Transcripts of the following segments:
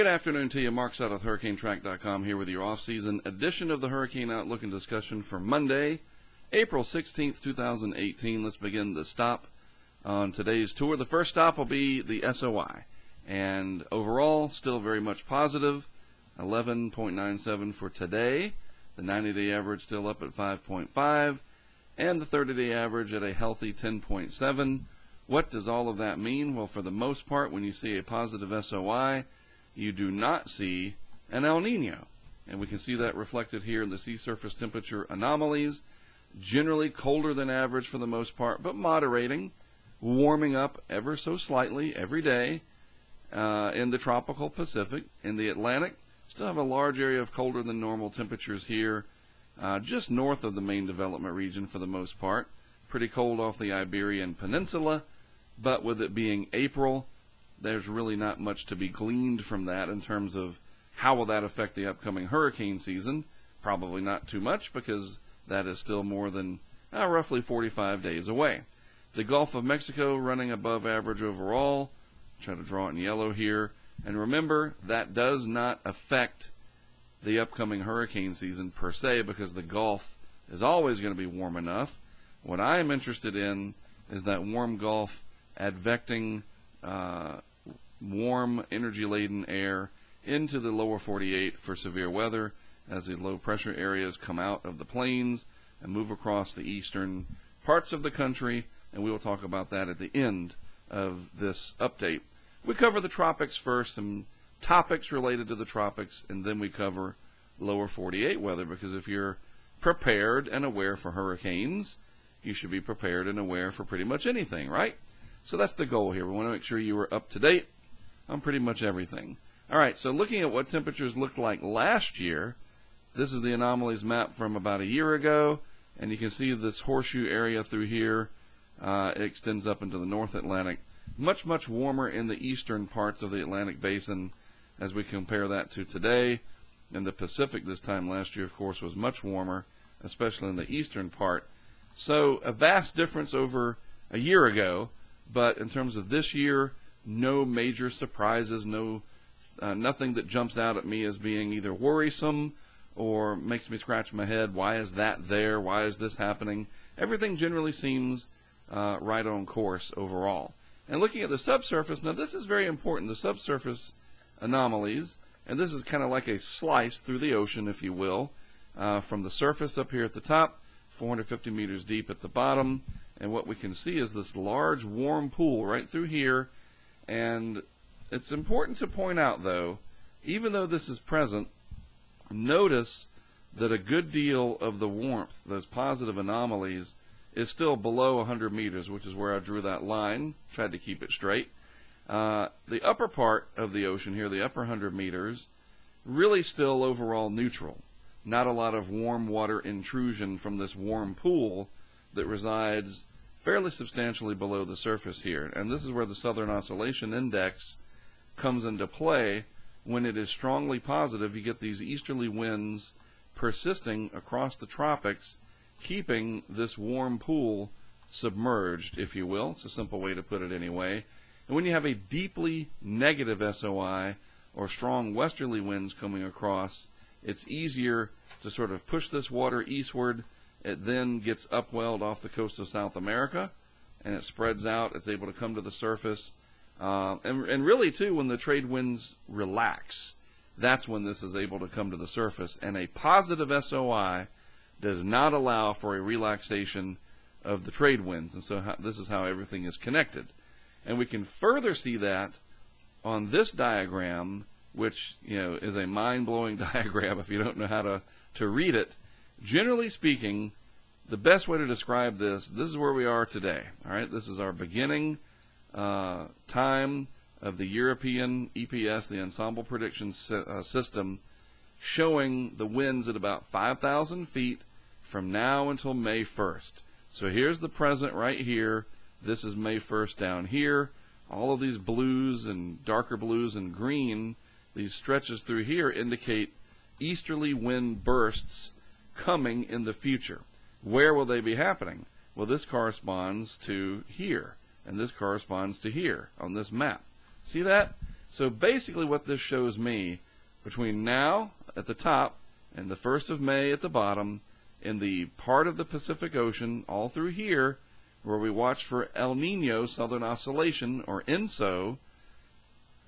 Good afternoon to you. Mark Sutton with HurricaneTrack.com here with your off-season edition of the Hurricane Outlook and discussion for Monday, April 16th, 2018. Let's begin the stop on today's tour. The first stop will be the SOI, and overall, still very much positive, 11.97 for today. The 90-day average still up at 5.5, and the 30-day average at a healthy 10.7. What does all of that mean? Well, for the most part, when you see a positive SOI, you do not see an El Nino. And we can see that reflected here in the sea surface temperature anomalies. Generally colder than average for the most part, but moderating, warming up ever so slightly every day in the tropical Pacific. In the Atlantic, still have a large area of colder than normal temperatures here, just north of the main development region for the most part. Pretty cold off the Iberian Peninsula, but with it being April, there's really not much to be gleaned from that in terms of how will that affect the upcoming hurricane season. Probably not too much, because that is still more than roughly 45 days away. The Gulf of Mexico running above average overall. Try to draw it in yellow here. And remember, that does not affect the upcoming hurricane season per se, because the Gulf is always going to be warm enough. What I am interested in is that warm Gulf advecting warm, energy-laden air into the lower 48 for severe weather as the low-pressure areas come out of the plains and move across the eastern parts of the country, and we will talk about that at the end of this update. We cover the tropics first, some topics related to the tropics, and then we cover lower 48 weather, because if you're prepared and aware for hurricanes, you should be prepared and aware for pretty much anything, right? So that's the goal here. We want to make sure you are up to date on pretty much everything. All right, so looking at what temperatures looked like last year, this is the anomalies map from about a year ago, and you can see this horseshoe area through here. It extends up into the North Atlantic. Much, much warmer in the eastern parts of the Atlantic Basin as we compare that to today. And the Pacific this time last year, of course, was much warmer, especially in the eastern part. So a vast difference over a year ago, but in terms of this year, no major surprises, nothing that jumps out at me as being either worrisome or makes me scratch my head. Why is that there? Why is this happening? Everything generally seems right on course overall. And looking at the subsurface, now this is very important, the subsurface anomalies, and this is kind of like a slice through the ocean, if you will, from the surface up here at the top, 450 meters deep at the bottom, and what we can see is this large warm pool right through here. And it's important to point out, though, even though this is present, notice that a good deal of the warmth, those positive anomalies, is still below 100 meters, which is where I drew that line, tried to keep it straight. The upper part of the ocean here, the upper 100 meters, really still overall neutral. Not a lot of warm water intrusion from this warm pool that resides fairly substantially below the surface here. And this is where the Southern Oscillation Index comes into play. When it is strongly positive, you get these easterly winds persisting across the tropics, keeping this warm pool submerged, if you will. It's a simple way to put it anyway. And when you have a deeply negative SOI or strong westerly winds coming across, it's easier to sort of push this water eastward. It then gets upwelled off the coast of South America, and it spreads out. It's able to come to the surface. And really, too, when the trade winds relax, that's when this is able to come to the surface. And a positive SOI does not allow for a relaxation of the trade winds. And so this is how everything is connected. And we can further see that on this diagram, which is a mind-blowing diagram if you don't know how to read it. Generally speaking, the best way to describe this is where we are today. All right, this is our beginning time of the European EPS, the Ensemble Prediction System, showing the winds at about 5,000 feet from now until May 1st. So here's the present right here. This is May 1st down here. All of these blues and darker blues and green, these stretches through here indicate easterly wind bursts coming in the future. Where will they be happening? Well, this corresponds to here, and this corresponds to here on this map. See that? So basically what this shows me, between now at the top and the 1st of May at the bottom, in the part of the Pacific Ocean, all through here, where we watch for El Nino Southern Oscillation, or ENSO,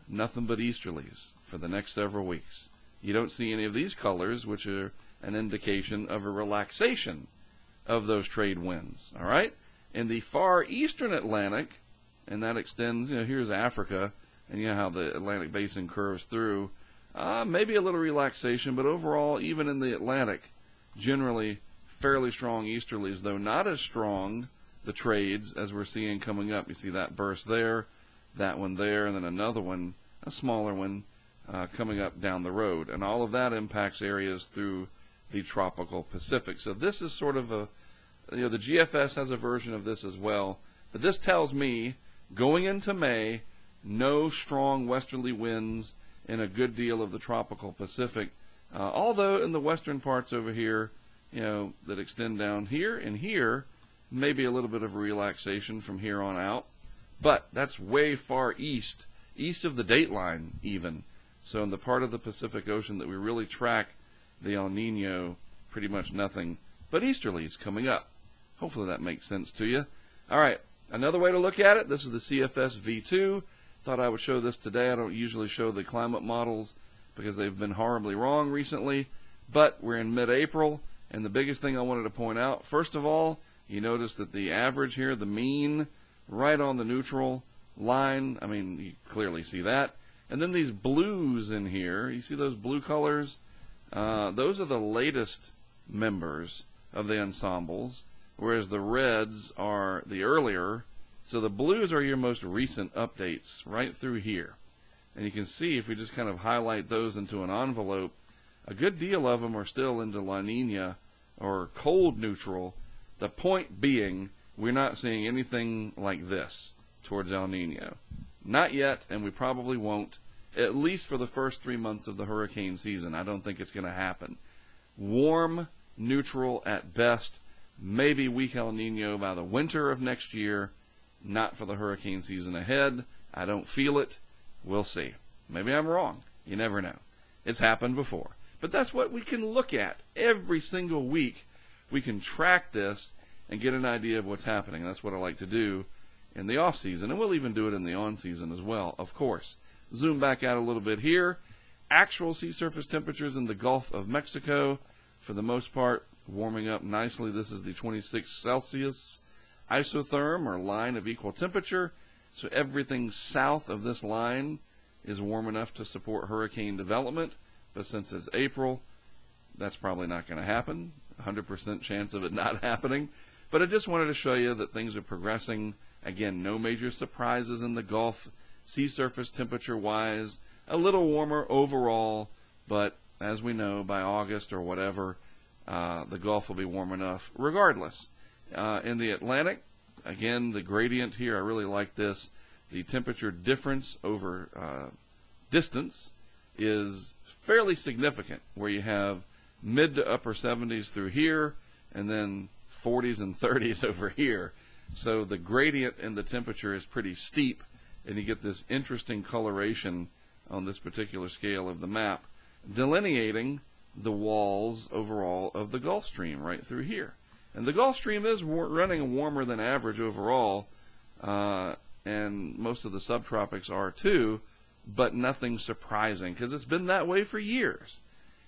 nothing but easterlies for the next several weeks. You don't see any of these colors, which are an indication of a relaxation of those trade winds. All right? In the far eastern Atlantic, and that extends, here's Africa, and you know how the Atlantic basin curves through, maybe a little relaxation, but overall, even in the Atlantic, generally fairly strong easterlies, though not as strong, the trades, as we're seeing coming up. You see that burst there, that one there, and then another one, a smaller one, coming up down the road. And all of that impacts areas through the tropical Pacific. So this is sort of the GFS has a version of this as well. But this tells me, going into May, no strong westerly winds in a good deal of the tropical Pacific. Although in the western parts over here, that extend down here and here, maybe a little bit of a relaxation from here on out. But that's way far east of the date line even. So in the part of the Pacific Ocean that we really track the El Nino, pretty much nothing but easterlies coming up. Hopefully that makes sense to you. All right, another way to look at it, this is the CFS V2. Thought I would show this today. I don't usually show the climate models because they've been horribly wrong recently, but we're in mid-April, and the biggest thing I wanted to point out, first of all, you notice that the average here, the mean, right on the neutral line. I mean, you clearly see that. And then these blues in here, you see those blue colors? Those are the latest members of the ensembles, whereas the reds are the earlier. So the blues are your most recent updates right through here. And you can see if we just kind of highlight those into an envelope, a good deal of them are still into La Nina or cold neutral. The point being, we're not seeing anything like this towards El Nino. Not yet, and we probably won't, at least for the first 3 months of the hurricane season. I don't think it's going to happen. Warm, neutral at best, maybe weak El Nino by the winter of next year, not for the hurricane season ahead. I don't feel it. We'll see. Maybe I'm wrong. You never know. It's happened before. But that's what we can look at every single week. We can track this and get an idea of what's happening. That's what I like to do in the off season, and we'll even do it in the on season as well, of course. Zoom back out a little bit here. Actual sea surface temperatures in the Gulf of Mexico, for the most part, warming up nicely. This is the 26 Celsius isotherm, or line of equal temperature. So everything south of this line is warm enough to support hurricane development. But since it's April, that's probably not going to happen. 100% chance of it not happening. But I just wanted to show you that things are progressing. Again, no major surprises in the Gulf, sea surface temperature-wise. A little warmer overall, but as we know, by August or whatever, the Gulf will be warm enough regardless. In the Atlantic, again, the gradient here, I really like this. The temperature difference over distance is fairly significant, where you have mid to upper 70s through here, and then 40s and 30s over here. So the gradient in the temperature is pretty steep, and you get this interesting coloration on this particular scale of the map, delineating the walls overall of the Gulf Stream right through here. And the Gulf Stream is running warmer than average overall, and most of the subtropics are too, but nothing surprising, because it's been that way for years.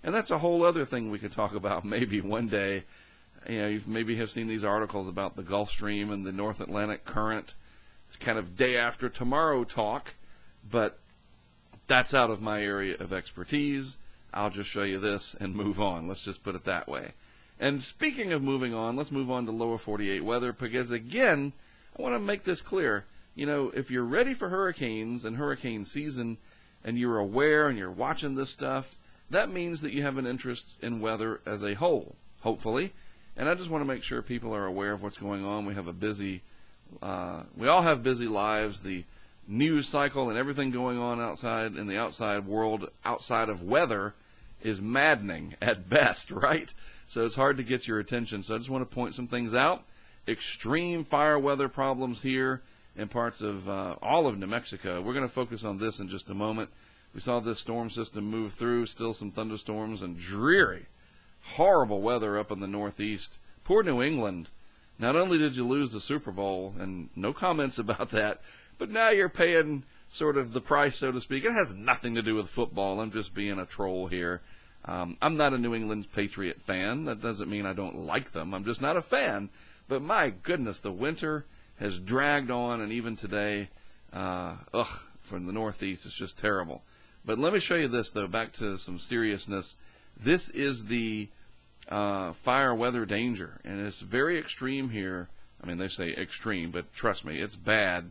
And that's a whole other thing we could talk about maybe one day. You maybe have seen these articles about the Gulf Stream and the North Atlantic Current. It's kind of day after tomorrow talk, but that's out of my area of expertise. I'll just show you this and move on. Let's just put it that way. And speaking of moving on, let's move on to lower 48 weather, because again, I want to make this clear. If you're ready for hurricanes and hurricane season, and you're aware and you're watching this stuff, that means that you have an interest in weather as a whole, hopefully. And I just want to make sure people are aware of what's going on. We have we all have busy lives. The news cycle and everything going on outside in the outside world, outside of weather, is maddening at best, right? So it's hard to get your attention. So I just want to point some things out. Extreme fire weather problems here in parts of all of New Mexico. We're going to focus on this in just a moment. We saw this storm system move through, still some thunderstorms and dreary, horrible weather up in the Northeast. Poor New England. Not only did you lose the Super Bowl, and no comments about that, but now you're paying sort of the price, so to speak. It has nothing to do with football. I'm just being a troll here. I'm not a New England Patriot fan. That doesn't mean I don't like them. I'm just not a fan. But my goodness, the winter has dragged on, and even today, from the Northeast, it's just terrible. But let me show you this, though, back to some seriousness. This is the fire weather danger, and it's very extreme here. I mean, they say extreme, but trust me, it's bad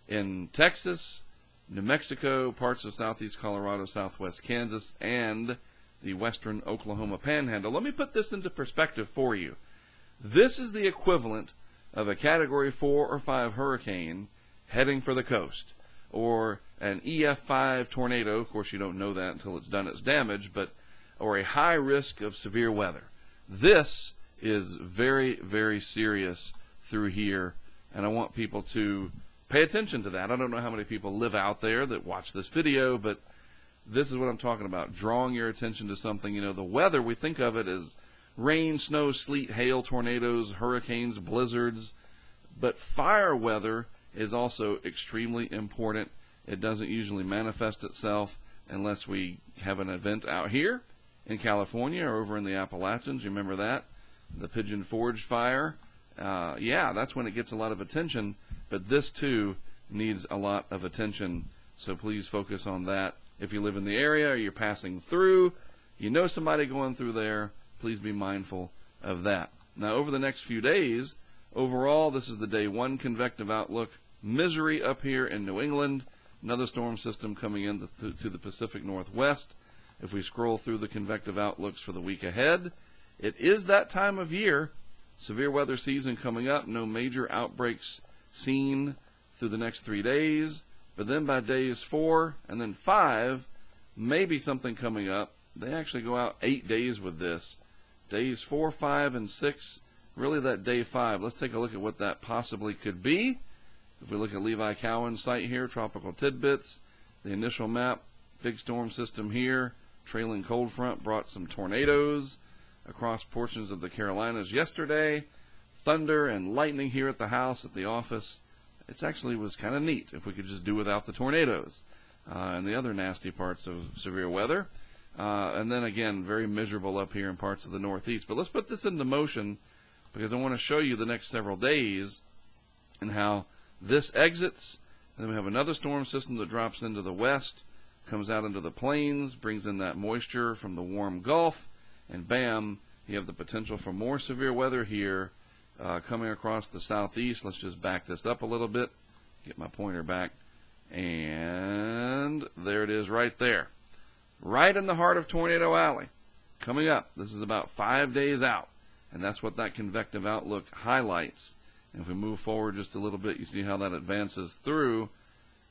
in Texas, New Mexico, parts of southeast Colorado, southwest Kansas, and the western Oklahoma Panhandle. Let me put this into perspective for you. This is the equivalent of a Category 4 or 5 hurricane heading for the coast, or an EF5 tornado. Of course, you don't know that until it's done its damage, but or a high risk of severe weather. This is very, very serious through here, and I want people to pay attention to that. I don't know how many people live out there that watch this video, but this is what I'm talking about, drawing your attention to something. You know, the weather, we think of it as rain, snow, sleet, hail, tornadoes, hurricanes, blizzards, but fire weather is also extremely important. It doesn't usually manifest itself unless we have an event out here in California or over in the Appalachians. You remember that? The Pigeon Forge fire. Yeah, that's when it gets a lot of attention, but this too needs a lot of attention, so please focus on that. If you live in the area or you're passing through, you know somebody going through there, please be mindful of that. Now, over the next few days, overall, this is the day one convective outlook. Misery up here in New England, another storm system coming in to the Pacific Northwest. If we scroll through the convective outlooks for the week ahead, it is that time of year, severe weather season coming up, no major outbreaks seen through the next 3 days, but then by days 4 and then 5, maybe something coming up. They actually go out 8 days with this. Days 4, 5, and 6, really that day 5. Let's take a look at what that possibly could be. If we look at Levi Cowan's site here, Tropical Tidbits, the initial map, big storm system here, trailing cold front brought some tornadoes across portions of the Carolinas yesterday, thunder and lightning here at the house, at the office. It actually was kind of neat if we could just do without the tornadoes and the other nasty parts of severe weather. And then again, very miserable up here in parts of the Northeast. But let's put this into motion because I want to show you the next several days and how this exits. And then we have another storm system that drops into the west, comes out into the plains, brings in that moisture from the warm Gulf, and bam, you have the potential for more severe weather here coming across the southeast. Let's just back this up a little bit, get my pointer back, and there it is right there. Right in the heart of Tornado Alley. Coming up, this is about 5 days out, and that's what that convective outlook highlights. And if we move forward just a little bit, you see how that advances through,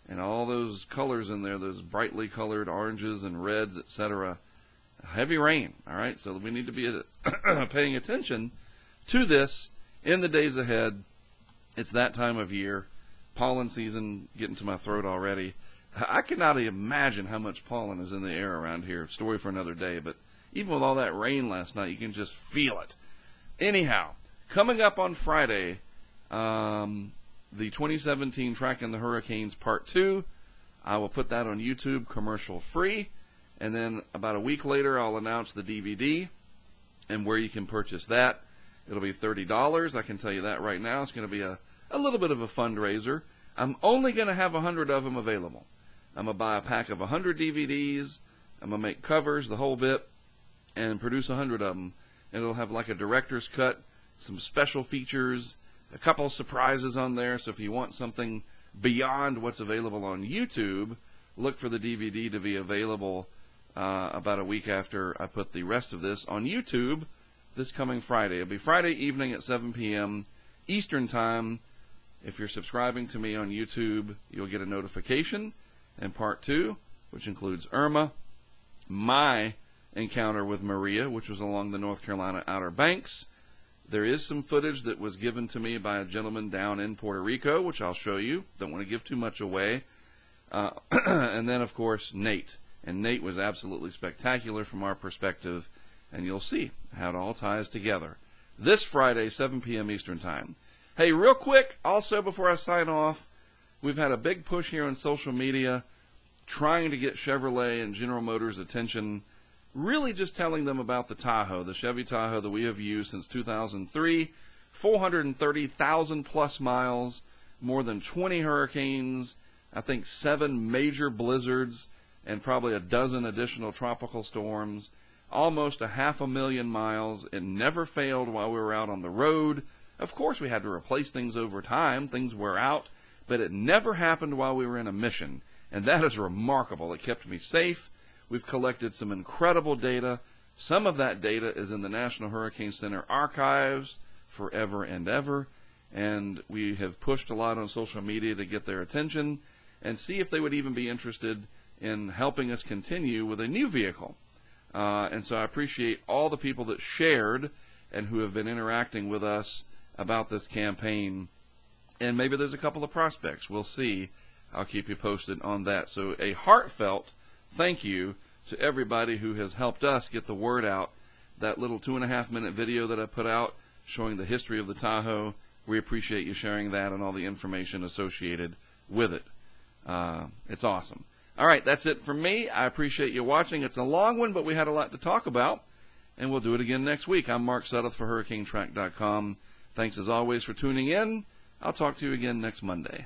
and all those colors in there, those brightly colored oranges and reds, etc. Heavy rain, all right? So we need to be paying attention to this in the days ahead. It's that time of year. Pollen season getting to my throat already. I cannot imagine how much pollen is in the air around here. Story for another day, but even with all that rain last night, you can just feel it. Anyhow, coming up on Friday, the 2017 Tracking the Hurricanes Part 2. I will put that on YouTube commercial free. And then about a week later, I'll announce the DVD and where you can purchase that. It'll be $30. I can tell you that right now. It's going to be a little bit of a fundraiser. I'm only going to have 100 of them available. I'm going to buy a pack of 100 DVDs. I'm going to make covers, the whole bit, and produce 100 of them. And it'll have like a director's cut, some special features, a couple of surprises on there. So if you want something beyond what's available on YouTube, look for the DVD to be available about a week after I put the rest of this on YouTube this coming Friday. It'll be Friday evening at 7 p.m. Eastern Time. If you're subscribing to me on YouTube, you'll get a notification. And Part 2, which includes Irma, my encounter with Maria, which was along the North Carolina Outer Banks, There is some footage that was given to me by a gentleman down in Puerto Rico, which I'll show you. Don't want to give too much away. And then, of course, Nate. And Nate was absolutely spectacular from our perspective, and you'll see how it all ties together. This Friday, 7 p.m. Eastern Time. Hey, real quick, also before I sign off, we've had a big push here on social media trying to get Chevrolet and General Motors' attention, really just telling them about the Tahoe, the Chevy Tahoe that we have used since 2003, 430,000 plus miles, more than 20 hurricanes, I think 7 major blizzards, and probably a dozen additional tropical storms, almost 500,000 miles. It never failed while we were out on the road. Of course, we had to replace things over time. Things wear out, but it never happened while we were in a mission, and that is remarkable. It kept me safe. We've collected some incredible data. Some of that data is in the National Hurricane Center archives forever and ever, and we have pushed a lot on social media to get their attention and see if they would even be interested in helping us continue with a new vehicle. And so I appreciate all the people that shared and who have been interacting with us about this campaign. And maybe there's a couple of prospects. We'll see. I'll keep you posted on that. So a heartfelt thank you to everybody who has helped us get the word out. That little 2.5-minute video that I put out showing the history of the Tahoe, we appreciate you sharing that and all the information associated with it. It's awesome. All right, that's it from me. I appreciate you watching. It's a long one, but we had a lot to talk about, and we'll do it again next week. I'm Mark Sudduth for HurricaneTrack.com. Thanks as always for tuning in. I'll talk to you again next Monday.